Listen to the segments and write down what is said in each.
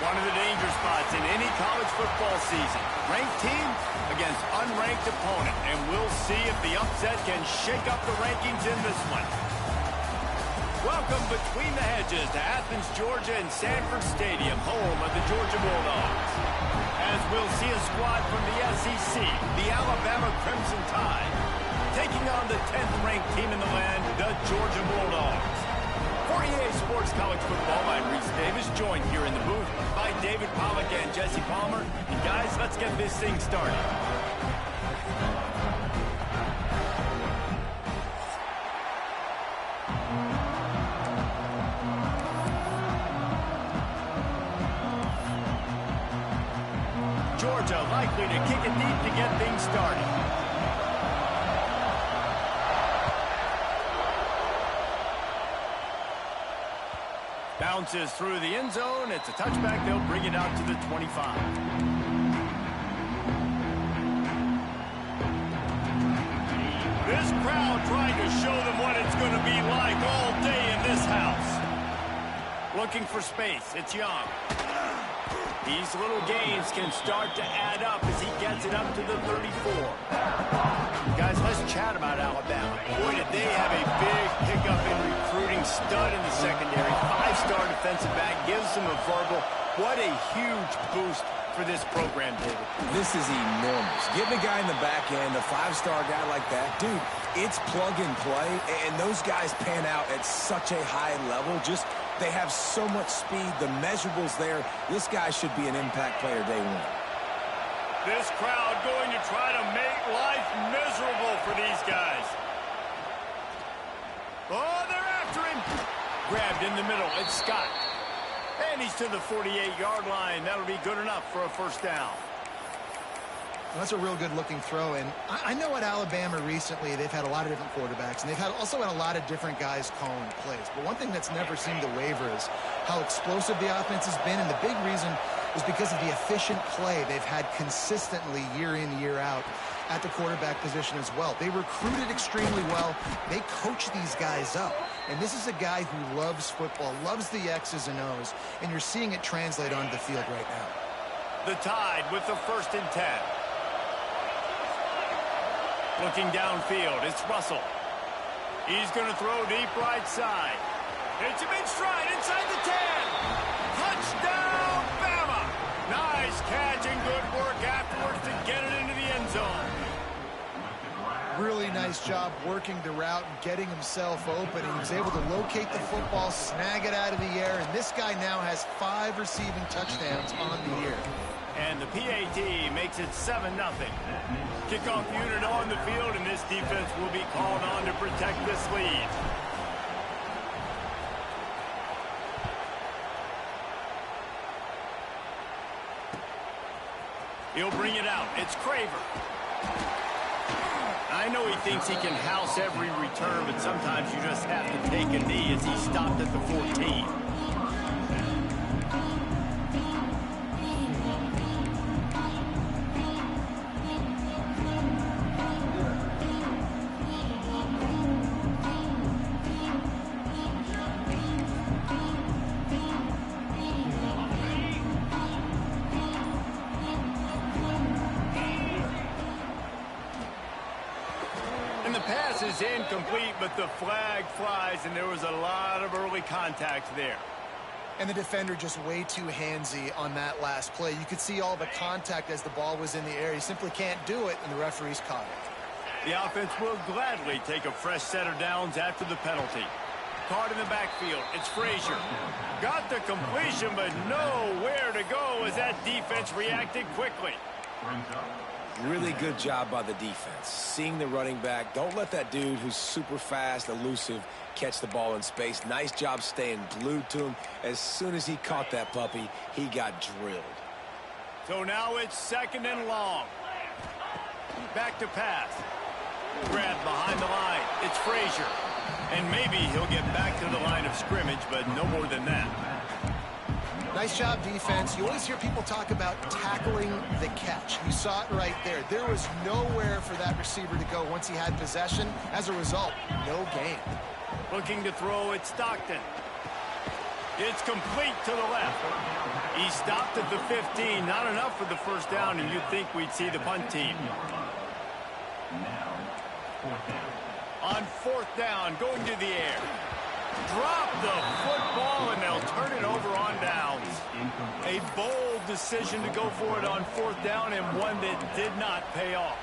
One of the danger spots in any college football season. Ranked team against unranked opponent. And we'll see if the upset can shake up the rankings in this one. Welcome between the hedges to Athens, Georgia and Sanford Stadium, home of the Georgia Bulldogs. As we'll see a squad from the SEC, the Alabama Crimson Tide, taking on the 10th ranked team in the land, the Georgia Bulldogs. For EA Sports College Football, I'm Reese Davis, joined here in the booth by David Pollack and Jesse Palmer. And guys, let's get this thing started. Georgia likely to kick it deep to get things started. Bounces through the end zone. It's a touchback. They'll bring it out to the 25. This crowd trying to show them what it's going to be like all day in this house. Looking for space. It's Young. These little gains can start to add up as he gets it up to the 34. Guys, let's chat about Alabama. Boy, did they have a big pickup in recruiting. Stud in the secondary. 5-star defensive back. Gives them a verbal. What a huge boost for this program, David. This is enormous. Getting a guy in the back end, a 5-star guy like that, dude, it's plug and play, and those guys pan out at such a high level. Just, they have so much speed. The measurables there. This guy should be an impact player day one. This crowd going to try to make life miserable for these guys. Oh, they're after him. Grabbed in the middle. It's Scott. And he's to the 48-yard line. That'll be good enough for a first down. Well, that's a real good-looking throw. And I know at Alabama recently they've had a lot of different quarterbacks, and they've also had a lot of different guys calling plays. But one thing that's never seemed to waver is how explosive the offense has been. And the big reason is because of the efficient play they've had consistently year in, year out at the quarterback position as well. They recruited extremely well. They coach these guys up. And this is a guy who loves football, loves the X's and O's, and you're seeing it translate onto the field right now. The Tide with the 1st and 10. Looking downfield, it's Russell. He's going to throw deep right side. It's a big stride inside the 10. Touchdown, Bama! Nice catch and good work afterwards to get it into the end zone. Really nice job working the route and getting himself open. He was able to locate the football, snag it out of the air, and this guy now has 5 receiving touchdowns on the year. And the PAT makes it 7-0. Kickoff unit on the field, and this defense will be called on to protect this lead. He'll bring it out. It's Craver. I know he thinks he can house every return, but sometimes you just have to take a knee as he stopped at the 14. Is incomplete, but the flag flies, and there was a lot of early contact there. And the defender just way too handsy on that last play. You could see all the contact as the ball was in the air. He simply can't do it, and the referees caught it. The offense will gladly take a fresh set of downs after the penalty. Caught in the backfield. It's Frazier. Got the completion, but nowhere to go as that defense reacted quickly. Really good job by the defense. Seeing the running back. Don't let that dude who's super fast, elusive, catch the ball in space. Nice job staying glued to him. As soon as he caught that puppy, he got drilled. So now it's 2nd and long. Back to pass. Grabbed behind the line. It's Frazier. And maybe he'll get back to the line of scrimmage, but no more than that. Nice job, defense. You always hear people talk about tackling the catch. You saw it right there. There was nowhere for that receiver to go once he had possession. As a result, no gain. Looking to throw at Stockton. It's complete to the left. He stopped at the 15. Not enough for the first down, and you'd think we'd see the punt team. On 4th down, going to the air. Drop the football, and they'll turn it over on downs. A bold decision to go for it on 4th down, and one that did not pay off.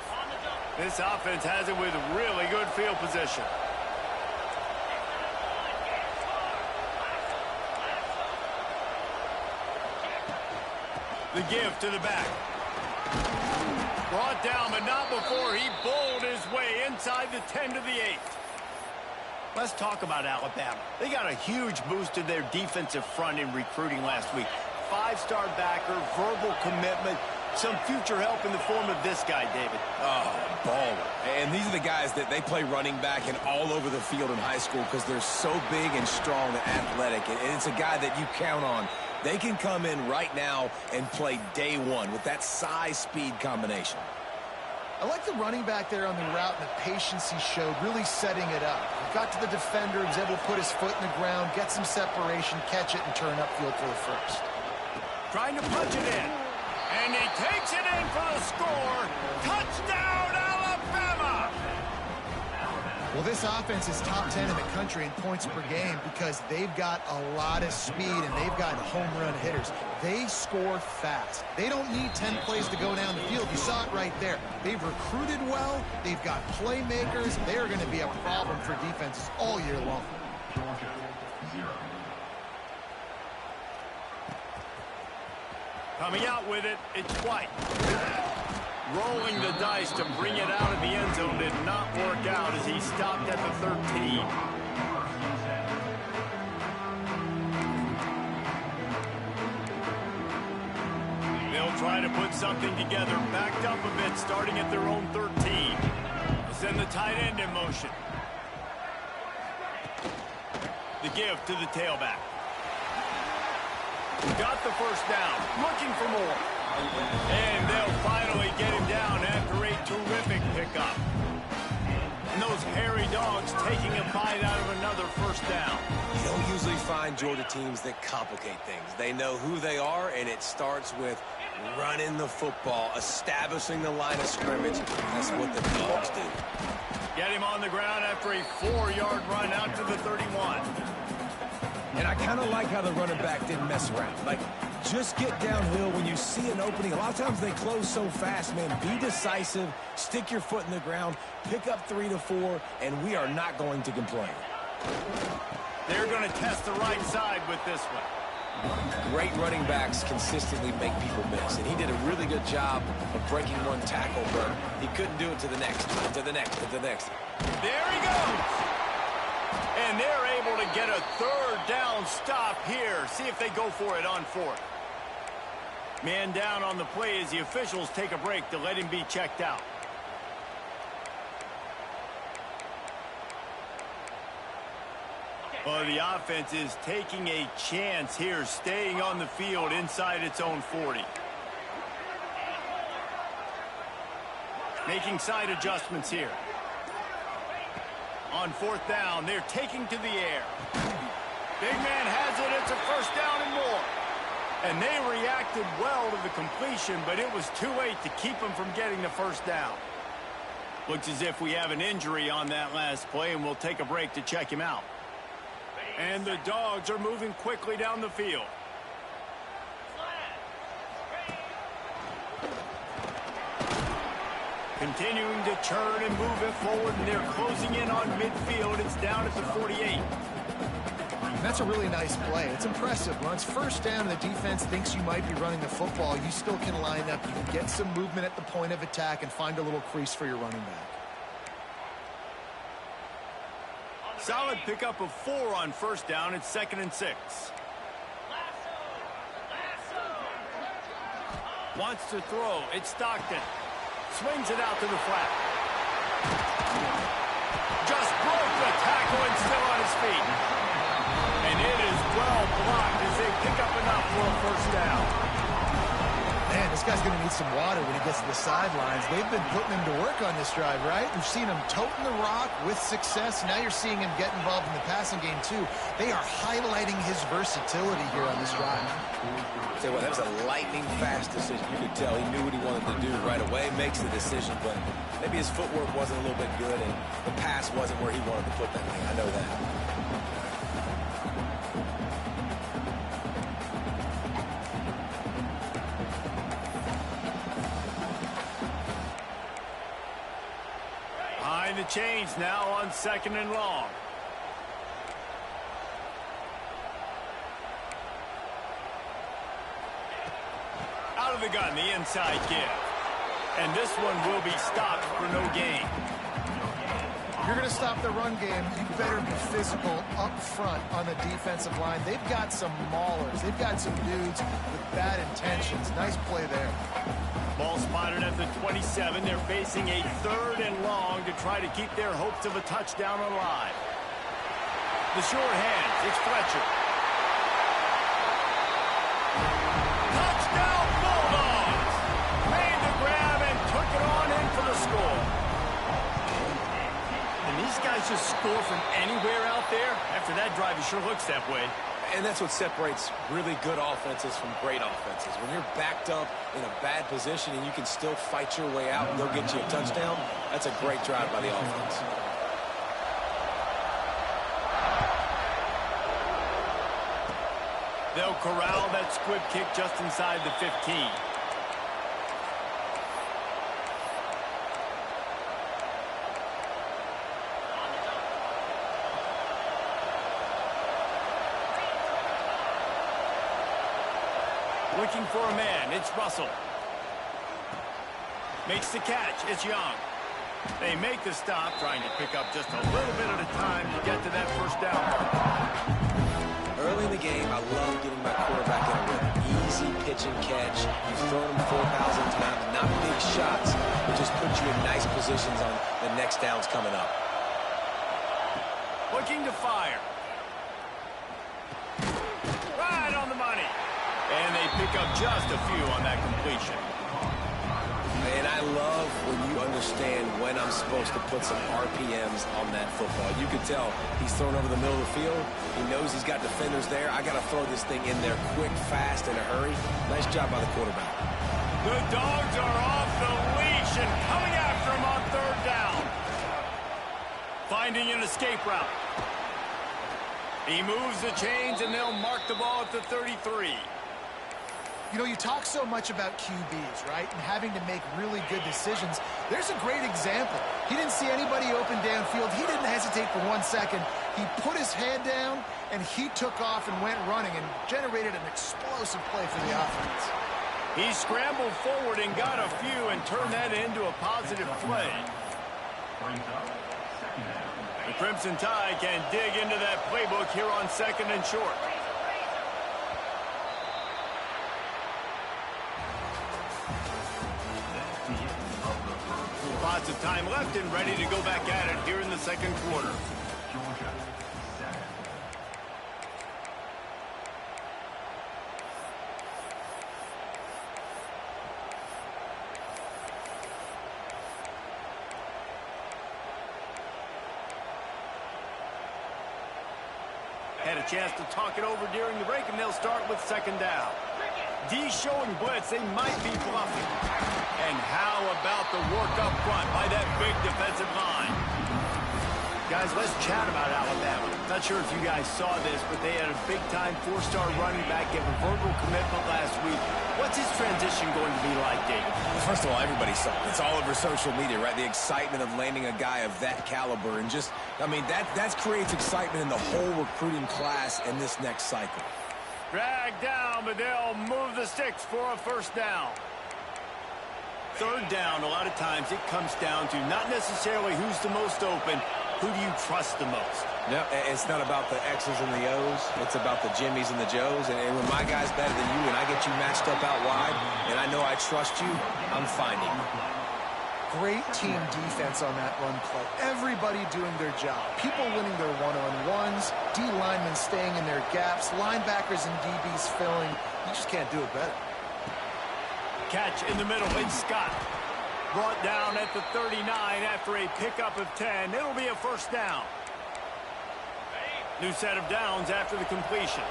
This offense has it with really good field position. The give to the back. Brought down, but not before he bowled his way inside the 10 to the 8. Let's talk about Alabama. They got a huge boost to their defensive front in recruiting last week. 5-star backer, verbal commitment, some future help in the form of this guy, David. Oh, baller. And these are the guys that they play running back and all over the field in high school because they're so big and strong and athletic. And it's a guy that you count on. They can come in right now and play day one with that size-speed combination. I like the running back there on the route and the patience he showed, really setting it up. Got to the defender, was able to put his foot in the ground, get some separation, catch it, and turn upfield for the first. Trying to punch it in. And he takes it in for the score. Touchdown, Alabama! Well, this offense is top 10 in the country in points per game because they've got a lot of speed and they've got home run hitters. They score fast. They don't need 10 plays to go down the field. You saw it right there. They've recruited well. They've got playmakers. They are going to be a problem for defenses all year long. Coming out with it, it's White. Rolling the dice to bring it out of the end zone did not work out as he stopped at the 13. They'll try to put something together, backed up a bit, starting at their own 13. They'll send the tight end in motion. The give to the tailback. Got the first down, looking for more. And they'll finally get him down after a terrific pickup. And those hairy dogs taking a bite out of another first down. You don't usually find Georgia teams that complicate things. They know who they are, and it starts with running the football, establishing the line of scrimmage. That's what the dogs do. Get him on the ground after a 4-yard run out to the 31. And I kind of like how the running back didn't mess around. Like, just get downhill when you see an opening. A lot of times they close so fast, man. Be decisive, stick your foot in the ground, pick up 3 to 4, and we are not going to complain. They're going to test the right side with this one. Great running backs consistently make people miss, and he did a really good job of breaking one tackle, but he couldn't do it to the next, to the next, to the next. There he goes! And they're able to get a 3rd down stop here. See if they go for it on 4th. Man down on the play as the officials take a break to let him be checked out. Well, the offense is taking a chance here, staying on the field inside its own 40. Making side adjustments here. On 4th down, they're taking to the air. Big man has it. It's a first down and more. And they reacted well to the completion, but it was too late to keep them from getting the first down. Looks as if we have an injury on that last play, and we'll take a break to check him out. And the Dogs are moving quickly down the field. Continuing to churn and move it forward, and they're closing in on midfield. It's down at the 48. That's a really nice play. It's impressive. When it's first down and the defense thinks you might be running the football, you still can line up. You can get some movement at the point of attack and find a little crease for your running back. Solid pickup of 4 on first down. It's 2nd and 6. Wants to throw. It's Stockton. Swings it out to the flat. Just broke the tackle and still on his feet. And it is well blocked as they pick up enough for a first down. Man, this guy's going to need some water when he gets to the sidelines. They've been putting him to work on this drive, right? We've seen him toting the rock with success. Now you're seeing him get involved in the passing game, too. They are highlighting his versatility here on this drive. Tell you what, that was a lightning-fast decision. You could tell he knew what he wanted to do right away. Makes the decision, but maybe his footwork wasn't a little bit good, and the pass wasn't where he wanted to put that thing. I know that. Behind the chains now on 2nd and long. Out of the gun, the inside give. And this one will be stopped for no gain. If you're going to stop the run game, you better be physical up front on the defensive line. They've got some maulers. They've got some dudes with bad intentions. Nice play there. Ball spotted at the 27. They're facing a 3rd and long to try to keep their hopes of a touchdown alive. The short hands, it's Fletcher. Touchdown Bulldogs! Made the grab and took it on in for the score. And these guys just score from anywhere out there. After that drive, it sure looks that way. And that's what separates really good offenses from great offenses. When you're backed up in a bad position and you can still fight your way out and they'll get you a touchdown, that's a great drive by the offense. They'll corral that squib kick just inside the 15. Looking for a man, it's Russell. Makes the catch, it's Young. They make the stop, trying to pick up just a little bit at a time to get to that first down mark. Early in the game, I love getting my quarterback in a rhythm. Easy pitch and catch. You've thrown him 4,000 times, not big shots, but just put you in nice positions on the next downs coming up. Looking to fire. Right on the money. And they pick up just a few on that completion. Man, I love when you understand when I'm supposed to put some RPMs on that football. You can tell he's thrown over the middle of the field. He knows he's got defenders there. I got to throw this thing in there quick, fast, in a hurry. Nice job by the quarterback. The Dogs are off the leash and coming after him on 3rd down. Finding an escape route. He moves the chains and they'll mark the ball at the 33. You know, you talk so much about QBs, right, and having to make really good decisions. There's a great example. He didn't see anybody open downfield. He didn't hesitate for 1 second. He put his head down, and he took off and went running and generated an explosive play for the offense. He scrambled forward and got a few and turned that into a positive play. The Crimson Tide can dig into that playbook here on 2nd and short. Lots of time left and ready to go back at it here in the 2nd quarter. Had a chance to talk it over during the break, and they'll start with 2nd down. D showing blitz, they might be bluffing. And how about the work up front by that big defensive line? Guys, let's chat about Alabama. Not sure if you guys saw this, but they had a big-time 4-star running back give a verbal commitment last week. What's his transition transition going to be like, David? Well, first of all, everybody saw it. It's all over social media, right? The excitement of landing a guy of that caliber. And just, I mean, that creates excitement in the whole recruiting class in this next cycle. Dragged down, but they'll move the sticks for a first down. Third down, a lot of times it comes down to not necessarily who's the most open, who do you trust the most? No, it's not about the X's and the O's. It's about the Jimmies and the Joes. And when my guy's better than you and I get you matched up out wide and I know I trust you, I'm finding you. Great team defense on that run play. Everybody doing their job. People winning their one-on-ones, D linemen staying in their gaps, linebackers and DBs filling. You just can't do it better. Catch in the middle. It's Scott. Brought down at the 39 after a pickup of 10. It'll be a first down. New set of downs after the completion.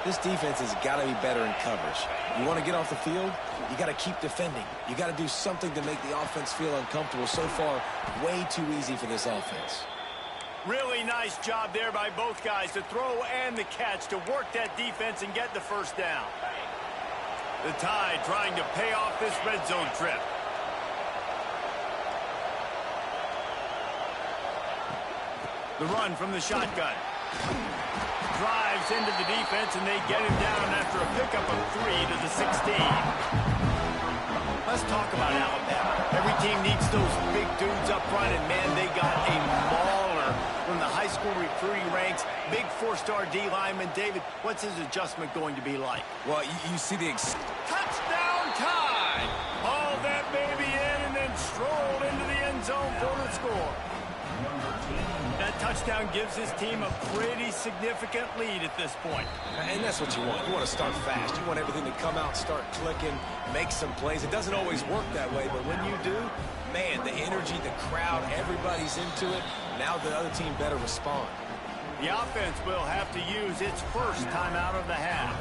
This defense has got to be better in coverage. You want to get off the field, you got to keep defending. You got to do something to make the offense feel uncomfortable. So far, way too easy for this offense. Really nice job there by both guys to throw and the catch to work that defense and get the first down. The Tide trying to pay off this red zone trip. The run from the shotgun. Drives into the defense, and they get him down after a pickup of 3 to the 16. Let's talk about Alabama. Every team needs those big dudes up front, and, man, they got a mauler from the high school recruiting ranks. Big 4-star D lineman. David, what's his adjustment going to be like? Well, you see the... Touchdown Tide! Hauled that baby in and then strolled into the end zone for the score. That touchdown gives his team a pretty significant lead at this point. And that's what you want. You want to start fast. You want everything to come out, start clicking, make some plays. It doesn't always work that way, but when you do, man, the energy, the crowd, everybody's into it. Now the other team better respond. The offense will have to use its first timeout of the half.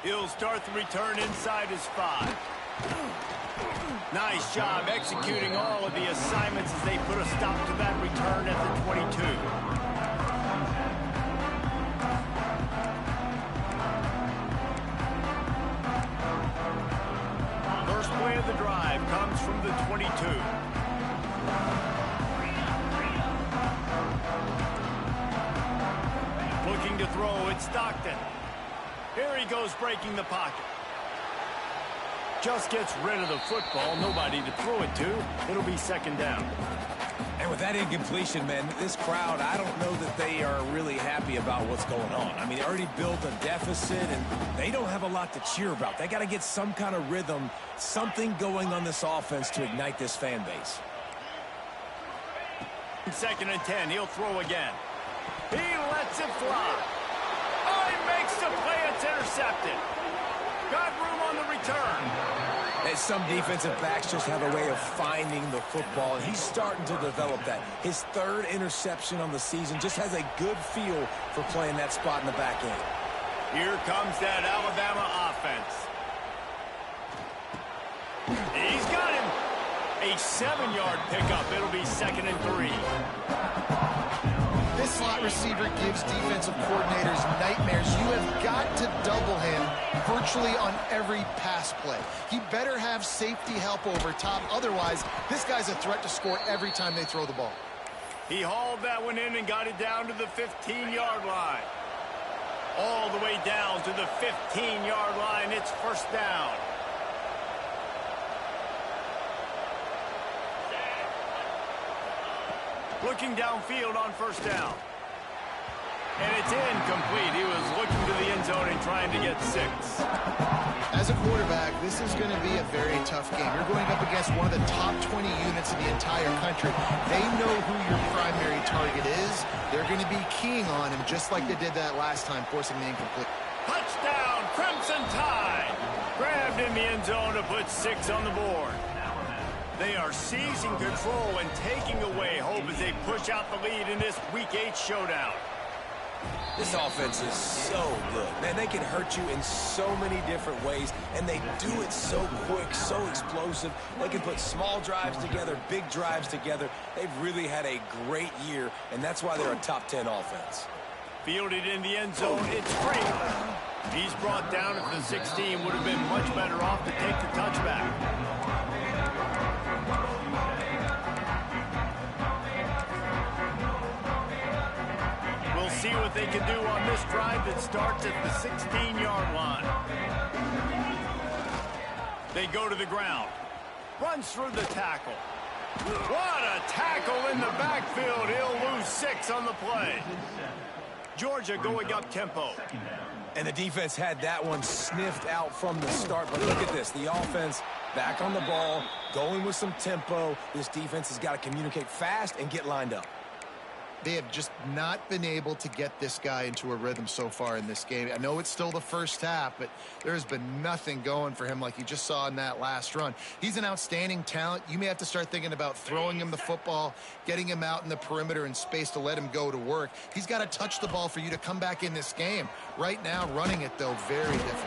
He'll start the return inside his 5. Nice job executing all of the assignments as they put a stop to that return at the 22. First play of the drive comes from the 22. Looking to throw, it's Stockton. Here he goes breaking the pocket. Just gets rid of the football. Nobody to throw it to. It'll be second down. And with that incompletion, man, this crowd, I don't know that they are really happy about what's going on. I mean, they already built a deficit, and they don't have a lot to cheer about. They got to get some kind of rhythm, something going on this offense to ignite this fan base. Second and 10. He'll throw again. He lets it fly. Oh, he makes the play. It's intercepted. Got room on the return. And some defensive backs just have a way of finding the football, and he's starting to develop that. His third interception on the season, just has a good feel for playing that spot in the back end. Here comes that Alabama offense. He's got him. A 7-yard pickup. It'll be second and 3. This slot receiver gives defensive coordinators nightmares. You have got to double him virtually on every pass play. He better have safety help over top. Otherwise, this guy's a threat to score every time they throw the ball. He hauled that one in and got it down to the 15-yard line. All the way down to the 15-yard line. It's first down. Looking downfield on first down. And it's incomplete. He was looking to the end zone and trying to get 6. As a quarterback, this is going to be a very tough game. You're going up against one of the top 20 units in the entire country. They know who your primary target is. They're going to be keying on him just like they did that last time, forcing the incomplete. Touchdown, Crimson Tide. Grabbed in the end zone to put 6 on the board. They are seizing control and taking away hope as they push out the lead in this Week 8 showdown. This offense is so good. Man, they can hurt you in so many different ways, and they do it so quick, so explosive. They can put small drives together, big drives together. They've really had a great year, and that's why they're a top 10 offense. Fielded in the end zone, it's free. He's brought down at the 16. Would have been much better off to take the touchback. We'll see what they can do on this drive that starts at the 16-yard line. They go to the ground. Runs through the tackle. What a tackle in the backfield. He'll lose 6 on the play. Georgia going up tempo. And the defense had that one sniffed out from the start. But look at this. The offense back on the ball, going with some tempo. This defense has got to communicate fast and get lined up. They have just not been able to get this guy into a rhythm so far in this game. I know it's still the first half, but there's been nothing going for him like you just saw in that last run. He's an outstanding talent. You may have to start thinking about throwing him the football, getting him out in the perimeter in space to let him go to work. He's got to touch the ball for you to come back in this game. Right now, running it, though, very difficult.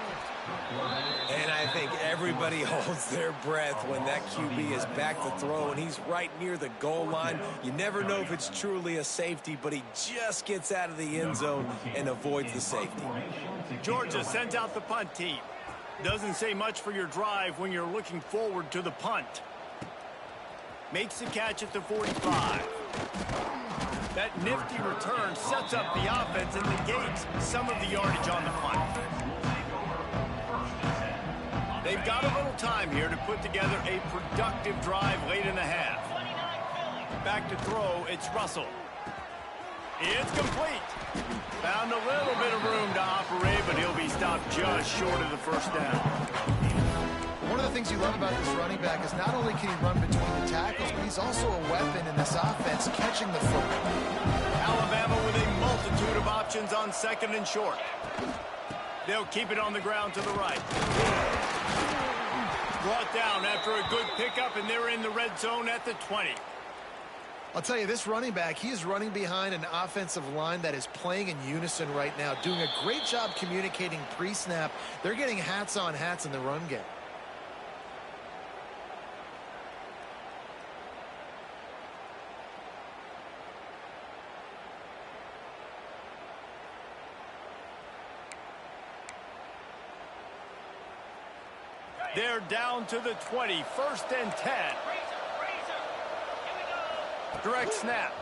And I think everybody holds their breath when that QB is back to throw and he's right near the goal line. You never know if it's truly a safety, but he just gets out of the end zone and avoids the safety. Georgia sends out the punt team. Doesn't say much for your drive when you're looking forward to the punt. Makes the catch at the 45. That nifty return sets up the offense and negates some of the yardage on the punt. They've got a little time here to put together a productive drive late in the half. Back to throw, it's Russell. It's complete. Found a little bit of room to operate, but he'll be stopped just short of the first down. One of the things you love about this running back is not only can he run between the tackles, but he's also a weapon in this offense catching the football. Alabama with a multitude of options on second and short. They'll keep it on the ground to the right. Brought down after a good pickup, and they're in the red zone at the 20. I'll tell you, this running back, he is running behind an offensive line that is playing in unison right now, doing a great job communicating pre-snap. They're getting hats on hats in the run game. They're down to the 20, 1st and 10. Direct snap.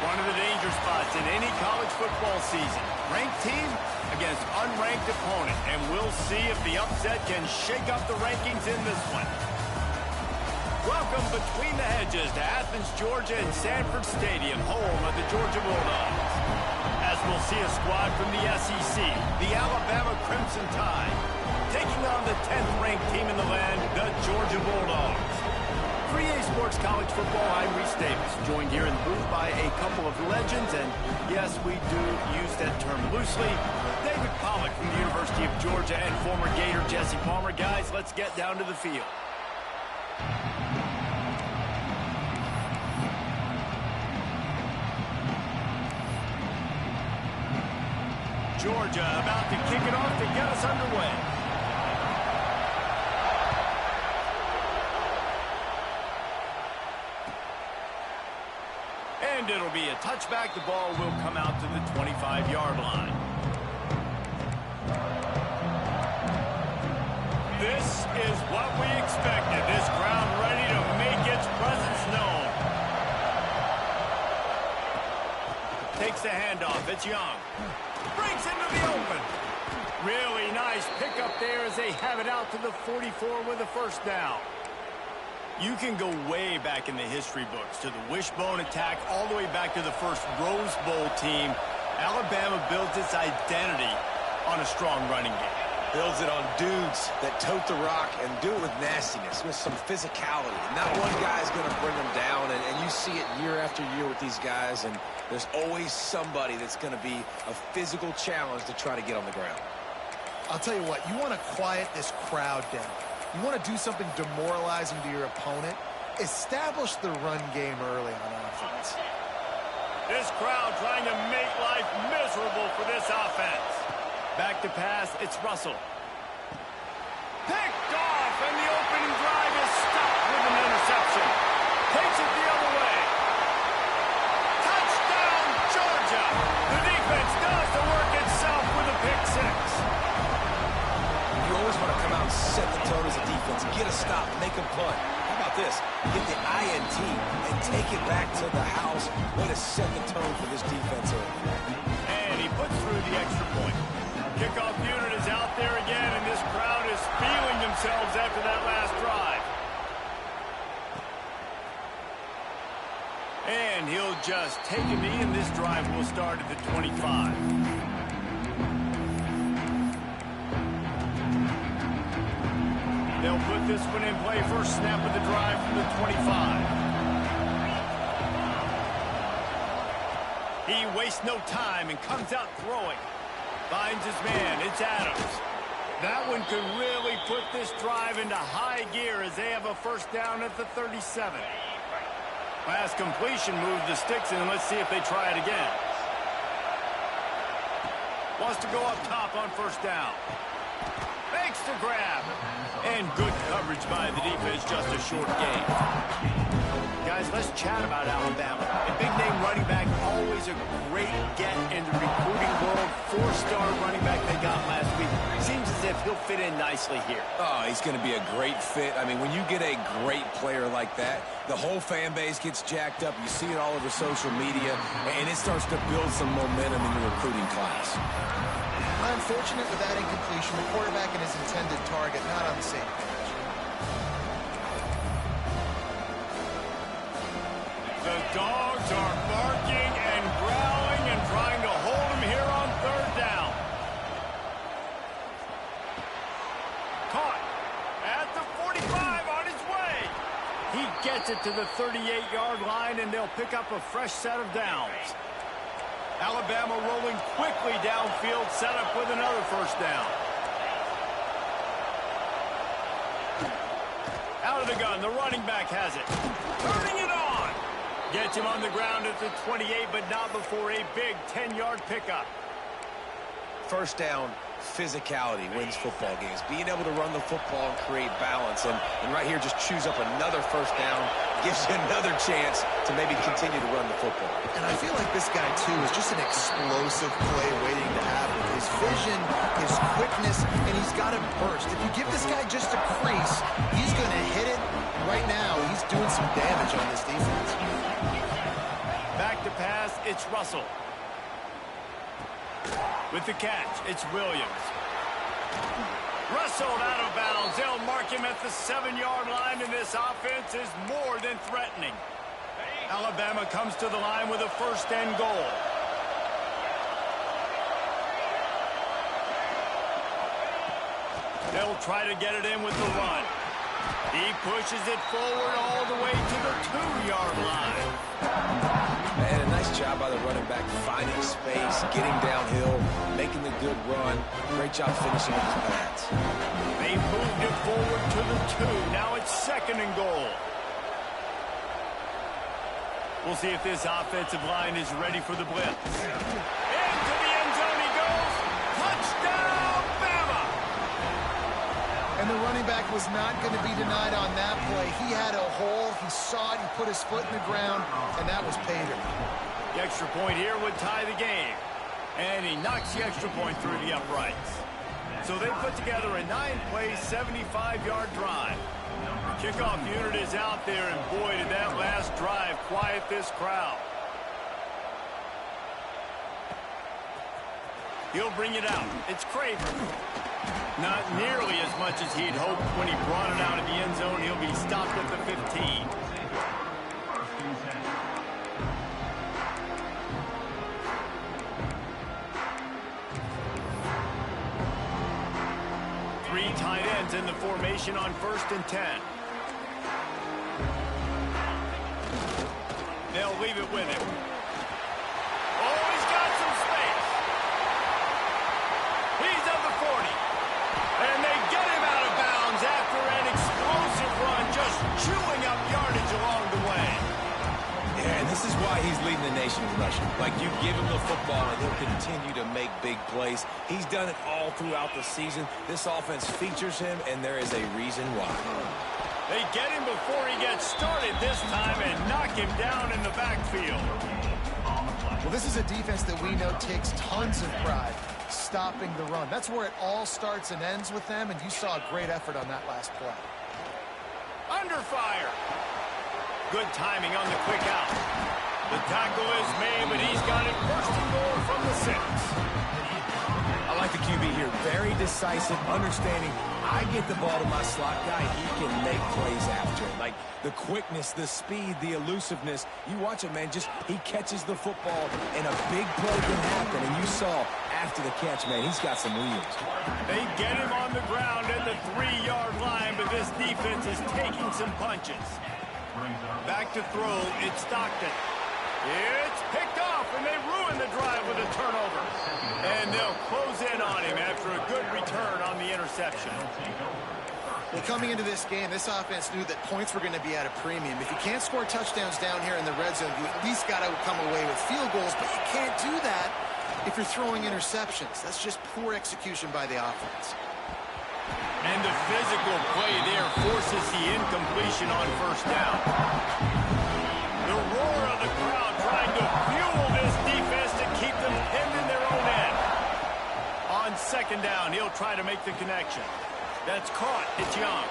One of the danger spots in any college football season. Ranked team against unranked opponent. And we'll see if the upset can shake up the rankings in this one. Welcome between the hedges to Athens, Georgia and Sanford Stadium, home of the Georgia Bulldogs. As we'll see a squad from the SEC, the Alabama Crimson Tide, taking on the 10th ranked team in the land, the Georgia Bulldogs. For EA Sports College Football, I'm Reese Davis, joined here in the booth by a couple of legends, and yes, we do use that term loosely. David Pollack from the University of Georgia and former Gator Jesse Palmer. Guys, let's get down to the field. Georgia about to kick it off to get us underway. And it'll be a touchback. The ball will come out to the 25-yard line. This is what we expected. This crowd ready to make its presence known. Takes the handoff. It's Young. Breaks into the open. Really nice pickup there as they have it out to the 44 with a first down. You can go way back in the history books to the wishbone attack all the way back to the first Rose Bowl team. Alabama builds its identity on a strong running game. Builds it on dudes that tote the rock and do it with nastiness, with some physicality. Not one guy's going to bring them down, and you see it year after year with these guys, and there's always somebody that's going to be a physical challenge to try to get on the ground. I'll tell you what, you want to quiet this crowd down. You want to do something demoralizing to your opponent, establish the run game early on offense. This crowd trying to make life miserable for this offense. Back to pass, it's Russell. Picked off, and the opening drive is stopped with an interception. Takes it the other way. Touchdown, Georgia. The defense does the work itself with a pick six. You always want to come out and set the tone as a defense. Get a stop, make a punt. How about this? Get the INT and take it back to the house. Way to set the tone for this defense. And he puts through the extra point. Kickoff unit is out there again, and this crowd is feeling themselves after that last drive. And he'll just take a knee, and this drive will start at the 25. They'll put this one in play. First snap of the drive from the 25. He wastes no time and comes out throwing. Finds his man. It's Adams. That one could really put this drive into high gear as they have a first down at the 37. Pass completion, move the sticks in, and let's see if they try it again. Wants to go up top on first down. Makes the grab. And good coverage by the defense, just a short game. Guys, let's chat about Alabama. A big-name running back, always a great get in the recruiting world. Four-star running back they got last week. Seems as if he'll fit in nicely here. Oh, he's going to be a great fit. I mean, when you get a great player like that, the whole fan base gets jacked up. You see it all over social media, and it starts to build some momentum in the recruiting class. Unfortunate with that incompletion. The quarterback and his intended target not on the same page. The dogs are barking and growling and trying to hold him here on third down. Caught at the 45 on his way. He gets it to the 38-yard line, and they'll pick up a fresh set of downs. Alabama rolling quickly downfield, set up with another first down. Out of the gun, the running back has it. Turning it on. Gets him on the ground at the 28, but not before a big 10-yard pickup. First down, physicality wins football games. Being able to run the football and create balance. And right here, just choose up another first down. Gives you another chance to maybe continue to run the football. And I feel like this guy, too, is just an explosive play waiting to happen. His vision, his quickness, and he's got a burst. If you give this guy just a crease, he's going to hit it. Right now, he's doing some damage on this defense. Back to pass, it's Russell. With the catch, it's Williams. Russell out of bounds. They'll mark him at the 7-yard line, and this offense is more than threatening. Alabama comes to the line with a 1st and goal. They'll try to get it in with the run. He pushes it forward all the way to the 2-yard line. Man, a nice job by the running back, finding space, getting downhill, making the good run. Great job finishing with his pads. They moved it forward to the 2. Now it's 2nd and goal. We'll see if this offensive line is ready for the blitz. Into the end zone he goes. Touchdown, Bama! And the running back was not going to be denied on that play. He had a hole. He saw it. He put his foot in the ground, and that was pay dirt. The extra point here would tie the game. And he knocks the extra point through the uprights. So they put together a 9-play, 75-yard drive. The kickoff unit is out there, and boy, did that last drive quiet this crowd. He'll bring it out. It's Craver. Not nearly as much as he'd hoped when he brought it out of the end zone. He'll be stopped at the 15. Three tight ends in the formation on 1st and 10. They'll leave it with him. Oh, he's got some space. He's at the 40. And they get him out of bounds after an explosive run, just chewing up yardage along the way. Yeah, and this is why he's leading the nation in rushing. Like, you give him the football, and he'll continue to make big plays. He's done it all throughout the season. This offense features him, and there is a reason why. They get him before he gets started this time and knock him down in the backfield. Well, this is a defense that we know takes tons of pride stopping the run. That's where it all starts and ends with them, and you saw a great effort on that last play. Under fire. Good timing on the quick out. The tackle is made, but he's got it 1st and goal from the 6. I like the QB here. Very decisive, understanding I get the ball to my slot guy, he can make plays after it. Like the quickness, the speed, the elusiveness. You watch it, man, just he catches the football and a big play can happen. And you saw after the catch, man, he's got some wheels. They get him on the ground at the 3-yard line, but this defense is taking some punches. Back to throw, it's Stockton. It's picked off, and they ruin the drive with a turnover. And they'll close in on him after a good return on the interception. Well, coming into this game, this offense knew that points were going to be at a premium. If you can't score touchdowns down here in the red zone, you at least got to come away with field goals, but you can't do that if you're throwing interceptions. That's just poor execution by the offense. And the physical play there forces the incompletion on 1st down. The roar of the crowd trying to fuel this defense to keep them pinned in their own end. On 2nd down, he'll try to make the connection. That's caught. It's Young.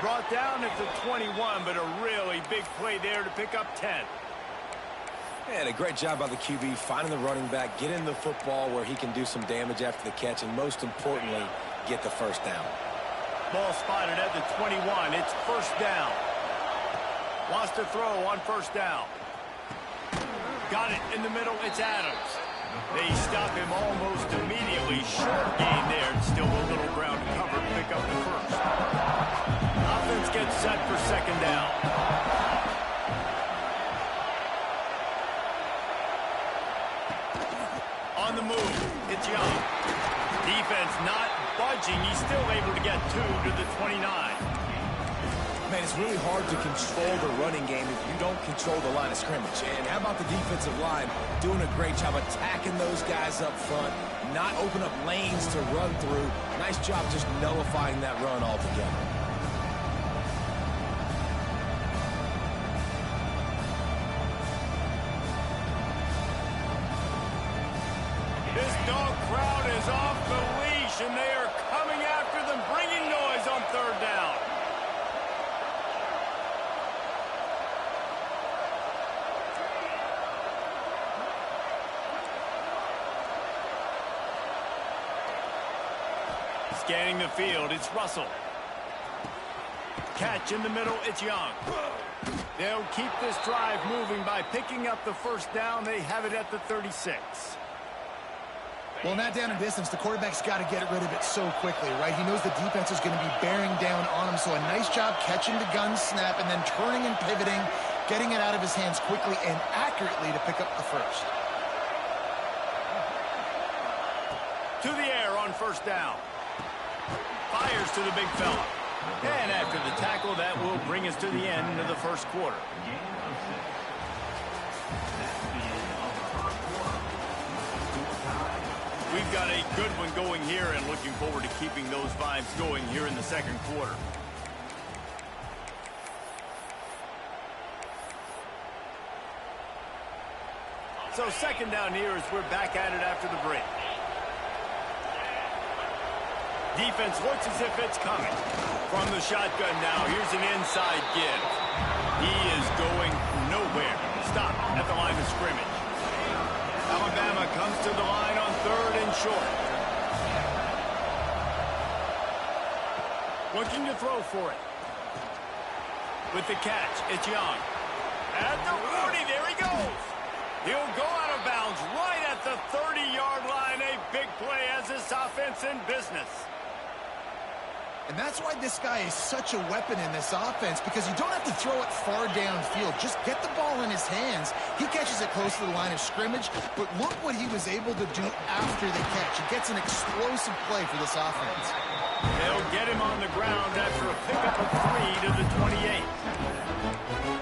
Brought down at the 21, but a really big play there to pick up 10. And a great job by the QB finding the running back, getting the football where he can do some damage after the catch, and most importantly, get the 1st down. Ball spotted at the 21. It's 1st down. Wants to throw on 1st down. Got it in the middle. It's Adams. They stop him almost immediately. Short gain there. And still a little ground to cover to pick up the 1st. Offense gets set for 2nd down. On the move. It's Young. Defense not budging. He's still able to get 2 to the 29. Man, it's really hard to control the running game if you don't control the line of scrimmage. And how about the defensive line doing a great job attacking those guys up front, not open up lanes to run through. Nice job just nullifying that run altogether. This dog crowd is off the leash, and they are coming after them, bringing noise on 3rd down. Scanning the field, it's Russell. Catch in the middle, it's Young. They'll keep this drive moving by picking up the first down. They have it at the 36. Well, in that down and distance, the quarterback's got to get rid of it so quickly, right? He knows the defense is going to be bearing down on him, so a nice job catching the gun snap and then turning and pivoting, getting it out of his hands quickly and accurately to pick up the first. To the air on first down. Fires to the big fella. And after the tackle, that will bring us to the end of the first quarter. We've got a good one going here and looking forward to keeping those vibes going here in the second quarter. So second down here as we're back at it after the break. Defense looks as if it's coming. From the shotgun now, here's an inside give. He is going nowhere. Stop at the line of scrimmage. Alabama comes to the line on third and short. Looking to throw for it. With the catch, it's Young. At the 40, there he goes. He'll go out of bounds right at the 30-yard line. A big play as this offense in business. And that's why this guy is such a weapon in this offense, because you don't have to throw it far downfield. Just get the ball in his hands. He catches it close to the line of scrimmage, but look what he was able to do after the catch. He gets an explosive play for this offense. They'll get him on the ground after a pickup of 3 to the 28.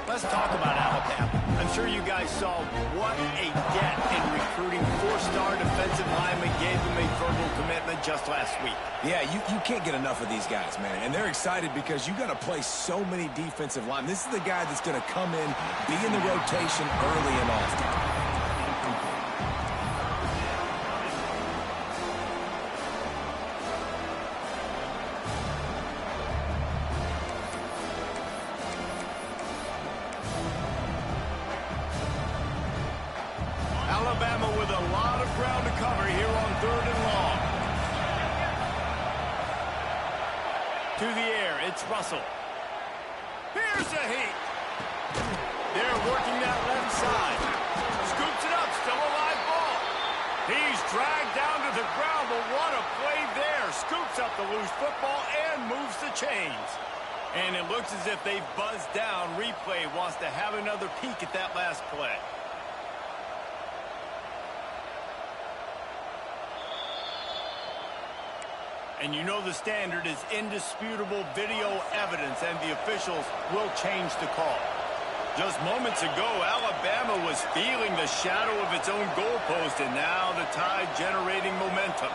Let's talk about Alabama. I'm sure you guys saw what a get in recruiting. 4-star defensive lineman gave them a verbal commitment just last week. Yeah, you can't get enough of these guys, man. And they're excited because you got to play so many defensive linemen. This is the guy that's going to come in, be in the rotation early and often. Alabama with a lot of ground to cover here on third and long. To the air, it's Russell. Here's a heat. They're working that left side. Scoops it up, still a live ball. He's dragged down to the ground, but what a play there. Scoops up the loose football and moves the chains. And it looks as if they've buzzed down. Replay wants to have another peek at that last play. And you know the standard is indisputable video evidence, and the officials will change the call. Just moments ago, Alabama was feeling the shadow of its own goalpost, and now the Tide generating momentum.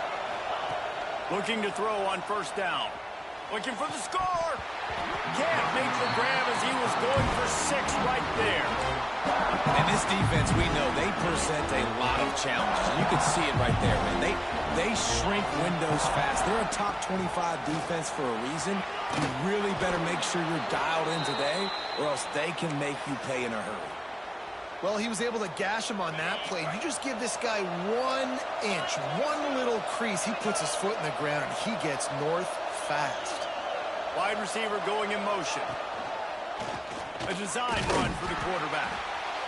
Looking to throw on first down. Looking for the score. Can't make the grab as he was going for 6 right there. And this defense, we know, they present a lot of challenges. You can see it right there, man. They shrink windows fast. They're a top 25 defense for a reason. You really better make sure you're dialed in today, or else they can make you pay in a hurry. Well, he was able to gash him on that play. You just give this guy 1 inch, one little crease. He puts his foot in the ground, and he gets north fast. Wide receiver going in motion. A design run for the quarterback.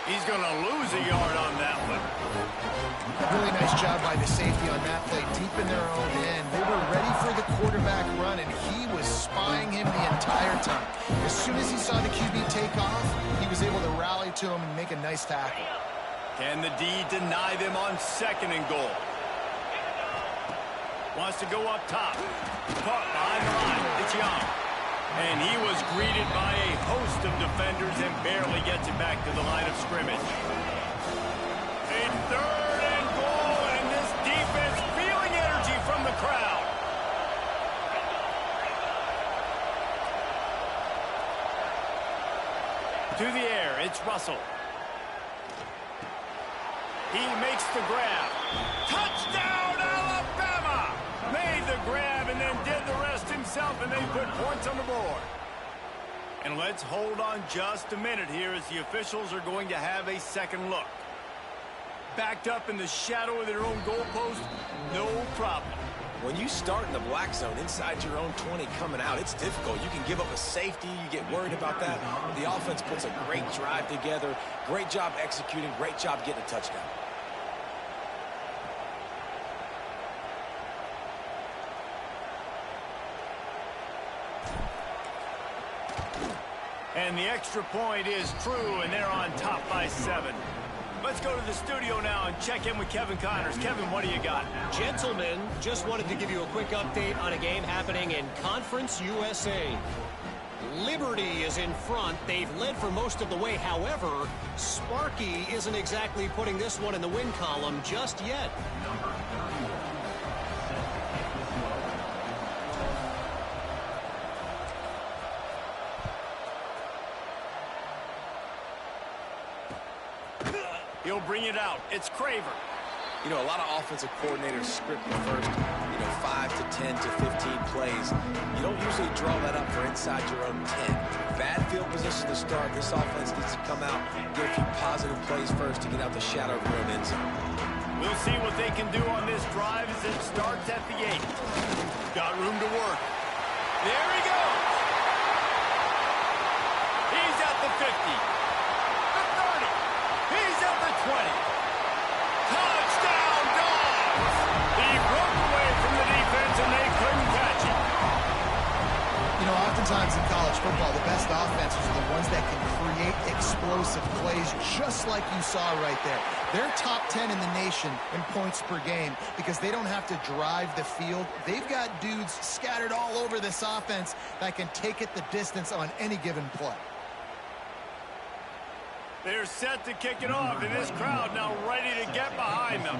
He's going to lose a yard on that one. Really nice job by the safety on that play, deep in their own end. They were ready for the quarterback run, and he was spying him the entire time. As soon as he saw the QB take off, he was able to rally to him and make a nice tackle. Can the D deny them on second and goal? Wants to go up top. Caught behind the line. It's Young. And he was greeted by a host of defenders and barely gets it back to the line of scrimmage. A third and goal, and this defense feeling energy from the crowd. To the air, it's Russell. He makes the grab. Touchdown, Alabama! Made the grab and then did the rest himself, and they put points on the board. And let's hold on just a minute here as the officials are going to have a second look. Backed up in the shadow of their own goalpost, no problem. When you start in the black zone inside your own 20 coming out, it's difficult. You can give up a safety. You get worried about that. The offense puts a great drive together. Great job executing. Great job getting a touchdown. And the extra point is true, and they're on top by 7. Let's go to the studio now and check in with Kevin Connors. Kevin, what do you got? Gentlemen, just wanted to give you a quick update on a game happening in Conference USA. Liberty is in front. They've led for most of the way. However, Sparky isn't exactly putting this one in the win column just yet. He'll bring it out. It's Craver. You know, a lot of offensive coordinators script the first, 5 to 10 to 15 plays. You don't usually draw that up for inside your own 10. Bad field position to start. This offense needs to come out and get a few positive plays first to get out the shadow of their own end zone. We'll see what they can do on this drive as it starts at the 8. Got room to work. There he goes. He's at the 50. The 30. He's at the 20. Touchdown, Dogs! He broke away from the defense, and they couldn't catch him. You know, oftentimes in college football, the best offenses are the ones that can create explosive plays, just like you saw right there. They're top 10 in the nation in points per game because they don't have to drive the field. They've got dudes scattered all over this offense that can take it the distance on any given play. They're set to kick it off, and this crowd now ready to get behind them.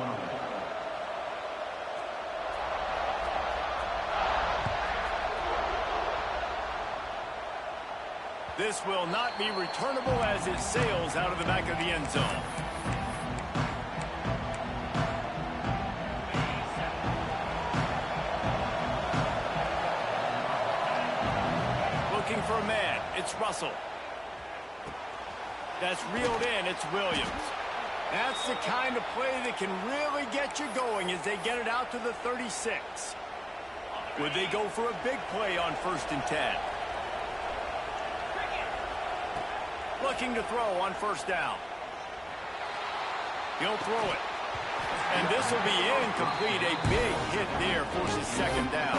This will not be returnable as it sails out of the back of the end zone. Looking for a man. It's Russell. That's reeled in. It's Williams. That's the kind of play that can really get you going as they get it out to the 36. Would they go for a big play on 1st and 10? Looking to throw on 1st down. He'll throw it. And this will be incomplete. A big hit there forces 2nd down.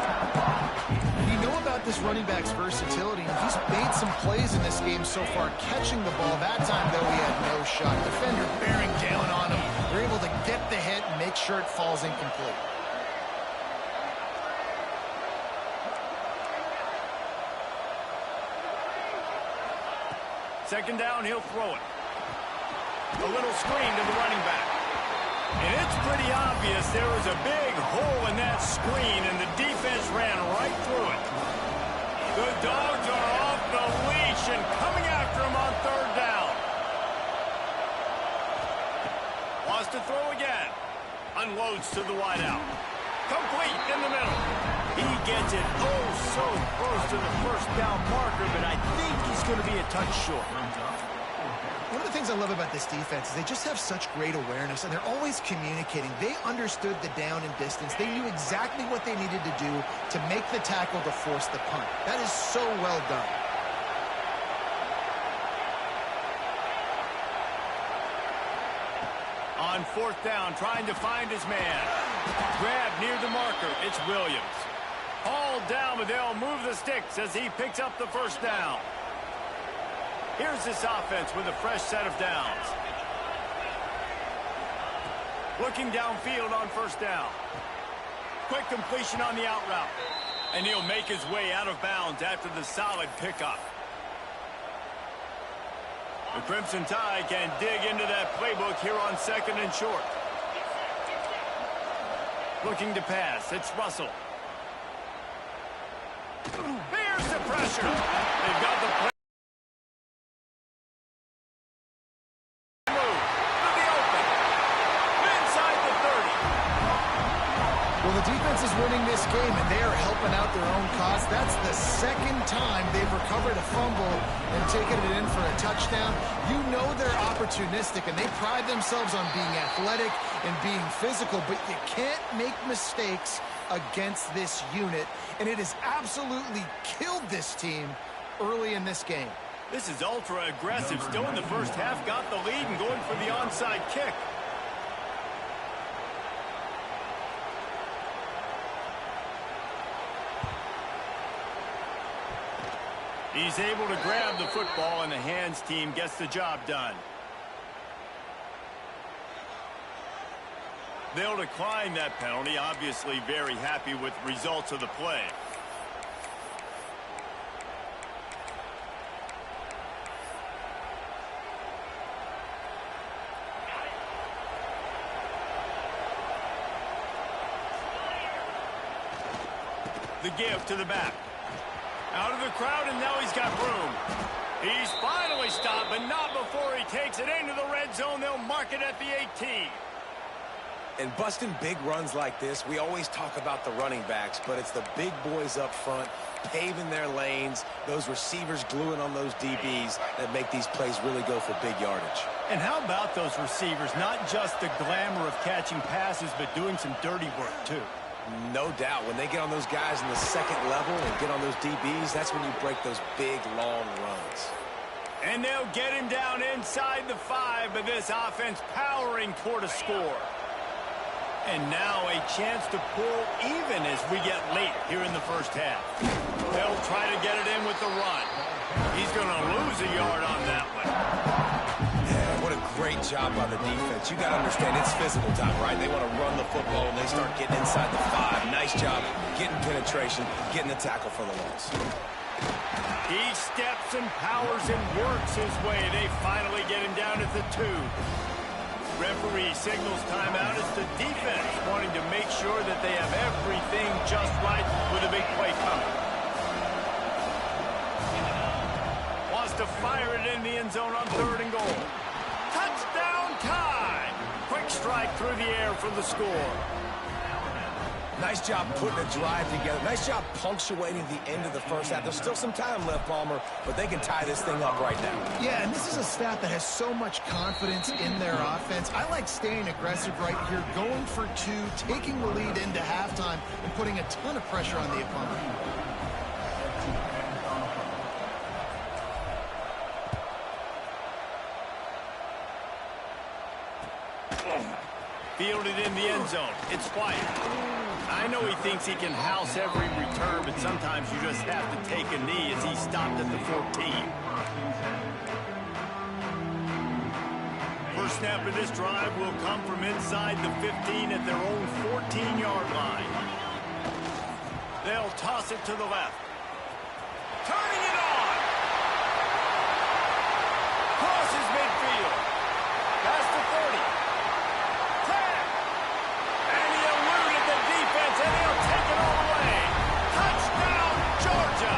You know about this running back's versatility. He's made some plays in this game so far, catching the ball. That time, though, he had no shot. Defender bearing down on him. They're able to get the hit and make sure it falls incomplete. Second down, he'll throw it. A little screen to the running back. And it's pretty obvious there was a big hole in that screen, and the defense ran right through it. The Dogs are off the leash and coming after him on 3rd down. Wants to throw again. Unloads to the wideout. Complete in the middle. He gets it so close to the 1st down marker, but I think he's going to be a touch short. One of the things I love about this defense is they just have such great awareness, and they're always communicating. They understood the down and distance. They knew exactly what they needed to do to make the tackle to force the punt. That is so well done. On 4th down, trying to find his man. Grab near the marker. It's Williams. Hauled down, but they'll move the sticks as he picks up the 1st down. Here's this offense with a fresh set of downs. Looking downfield on 1st down. Quick completion on the out route. And he'll make his way out of bounds after the solid pickup. The Crimson Tide can dig into that playbook here on 2nd and short. Looking to pass. It's Russell. Here's the pressure. They've got the play. Well, the defense is winning this game, and they are helping out their own cause. That's the 2nd time they've recovered a fumble and taken it in for a touchdown. You know they're opportunistic, and they pride themselves on being athletic and being physical, but you can't make mistakes against this unit, and it has absolutely killed this team early in this game. This is ultra aggressive. Still in the first half, got the lead and going for the onside kick. He's able to grab the football, and the hands team gets the job done. They'll decline that penalty, obviously very happy with the results of the play. The give to the back. Out of the crowd, and now he's got room. He's finally stopped, but not before he takes it into the red zone. They'll mark it at the 18. And busting big runs like this, we always talk about the running backs, but it's the big boys up front, paving their lanes, those receivers gluing on those DBs that make these plays really go for big yardage. And how about those receivers? Not just the glamour of catching passes, but doing some dirty work, too. No doubt. When they get on those guys in the second level and get on those DBs, that's when you break those big, long runs. And they'll get him down inside the 5, but this offense powering toward a score. And now a chance to pull even as we get late here in the first half. They'll try to get it in with the run. He's going to lose a yard on that one. Yeah, what a great job by the defense. You got to understand, it's physical time, right? They want to run the football, and they start getting inside the 5. Nice job getting penetration, getting the tackle for the loss. He steps and powers and works his way. They finally get him down at the 2. Referee signals timeout as the defense wanting to make sure that they have everything just right with a big play coming. Wants to fire it in the end zone on 3rd and goal. Touchdown time! Quick strike through the air for the score. Nice job putting a drive together. Nice job punctuating the end of the first half. There's still some time left, Palmer, but they can tie this thing up right now. Yeah, and this is a staff that has so much confidence in their offense. I like staying aggressive right here, going for 2, taking the lead into halftime, and putting a ton of pressure on the opponent. Fielded in the end zone. It's quiet. I know he thinks he can house every return, but sometimes you just have to take a knee as he stopped at the 14. First snap of this drive will come from inside the 15 at their own 14-yard line. They'll toss it to the left. Turning it on! Crosses midfield. Past the 30. And he'll take it all the way. Touchdown, Georgia!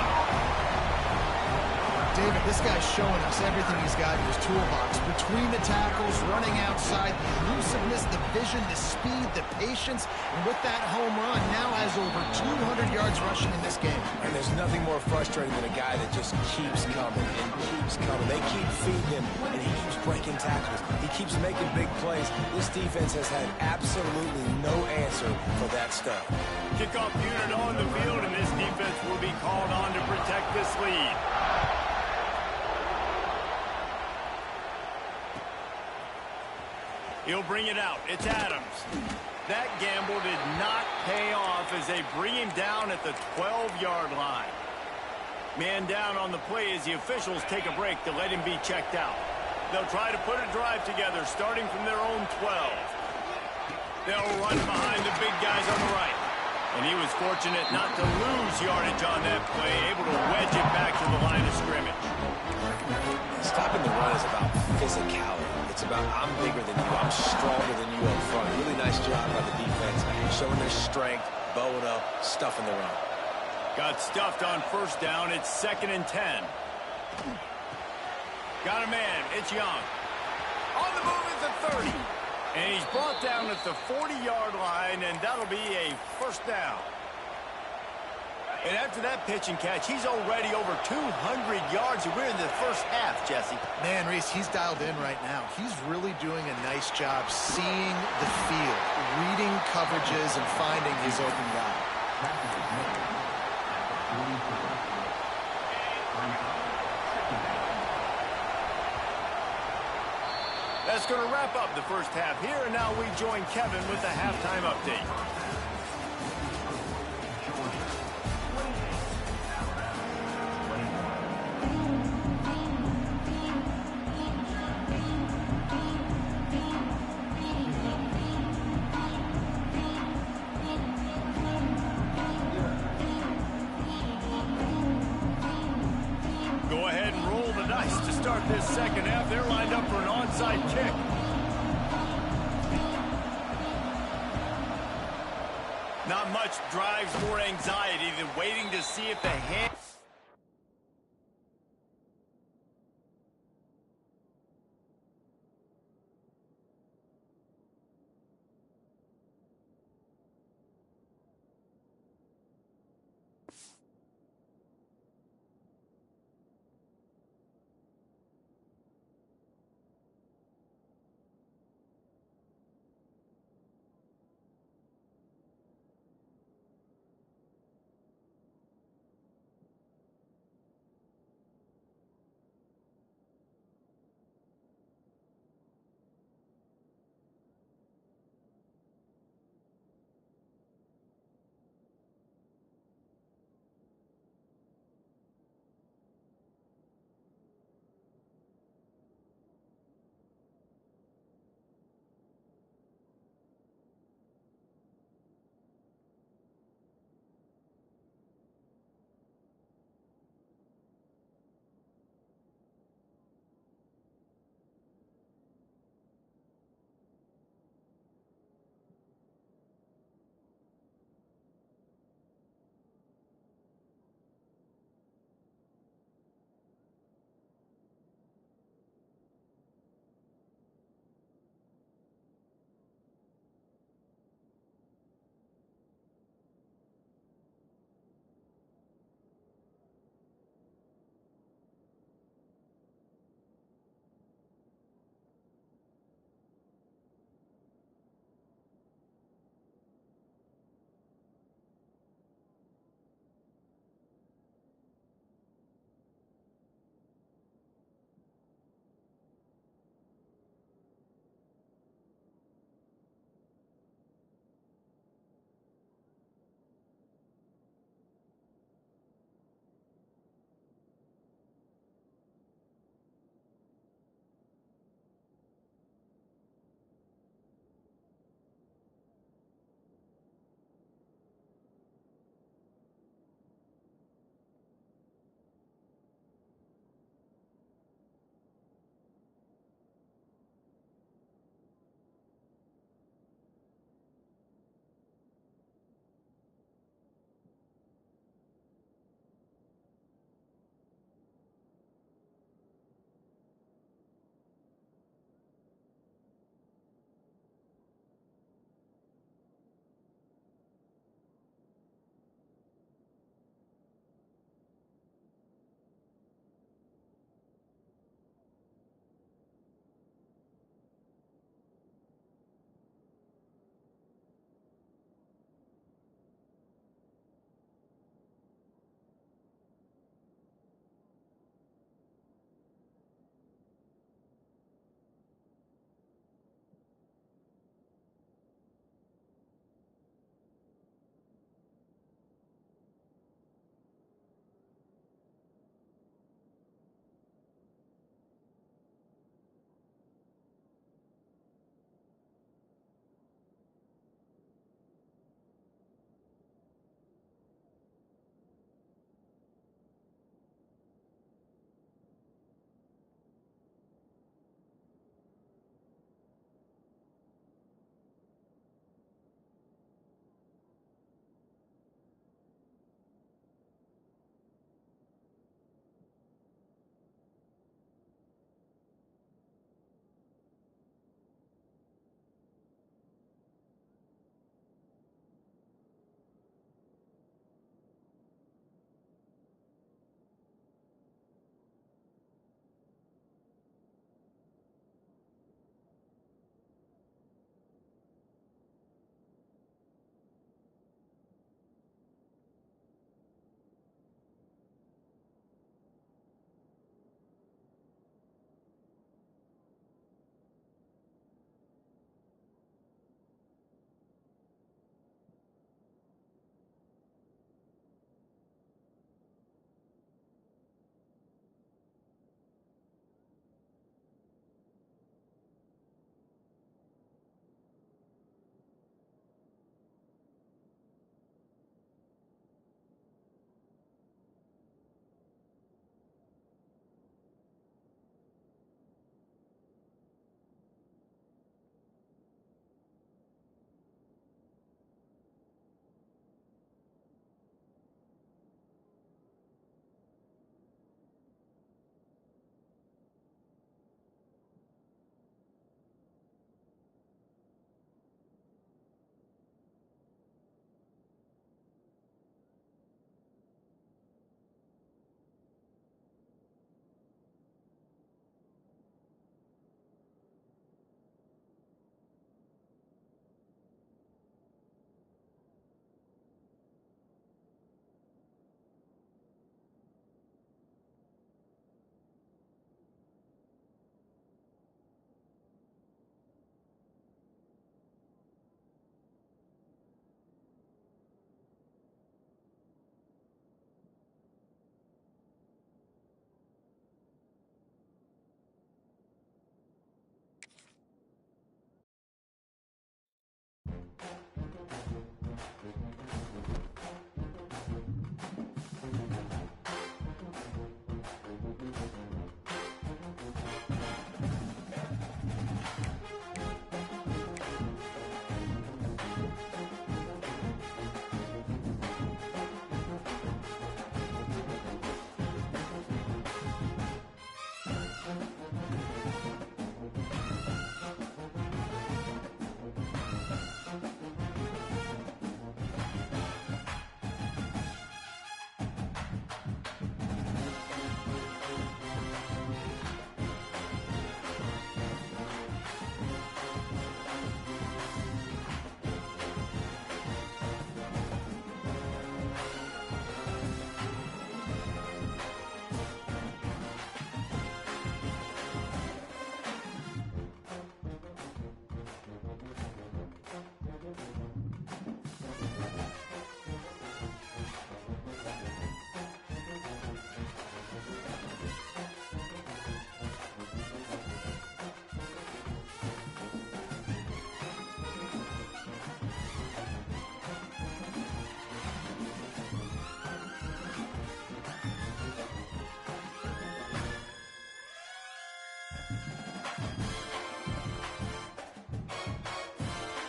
David, this guy's showing us everything he's got in his toolbox. Between the tackles, running outside, the elusiveness, the vision, the speed, the patience. And with that home run, now has over 200 yards rushing in this game. And there's nothing more frustrating than a guy that just keeps coming and keeps coming. They keep feeding him, and he keeps breaking tackles. He keeps making big plays. This defense has had absolutely no answer for that stuff. Kickoff unit on the field, and this defense will be called on to protect this lead. He'll bring it out. It's Adams. That gamble did not pay off as they bring him down at the 12-yard line. Man down on the play as the officials take a break to let him be checked out. They'll try to put a drive together starting from their own 12. They'll run behind the big guys on the right. And he was fortunate not to lose yardage on that play, able to wedge it back to the line of scrimmage. Stopping the run is about physicality. It's about I'm bigger than you, I'm stronger than you up front. Really nice job by the defense, showing their strength, bowing up, stuffing the run. Got stuffed on first down. It's 2nd and 10. Got a man. It's Young. On the move is the 30. And he's brought down at the 40-yard line, and that'll be a first down. And after that pitch and catch, he's already over 200 yards, and we're in the first half, Jesse. Man, Reese, he's dialed in right now. He's really doing a nice job seeing the field, reading coverages, and finding his open guy. that's going to wrap up the first half here, and now we join Kevin with the halftime update. Go ahead and roll the dice to start this second half. They're lined up for an onside kick. Not much drives more anxiety than waiting to see if the hand...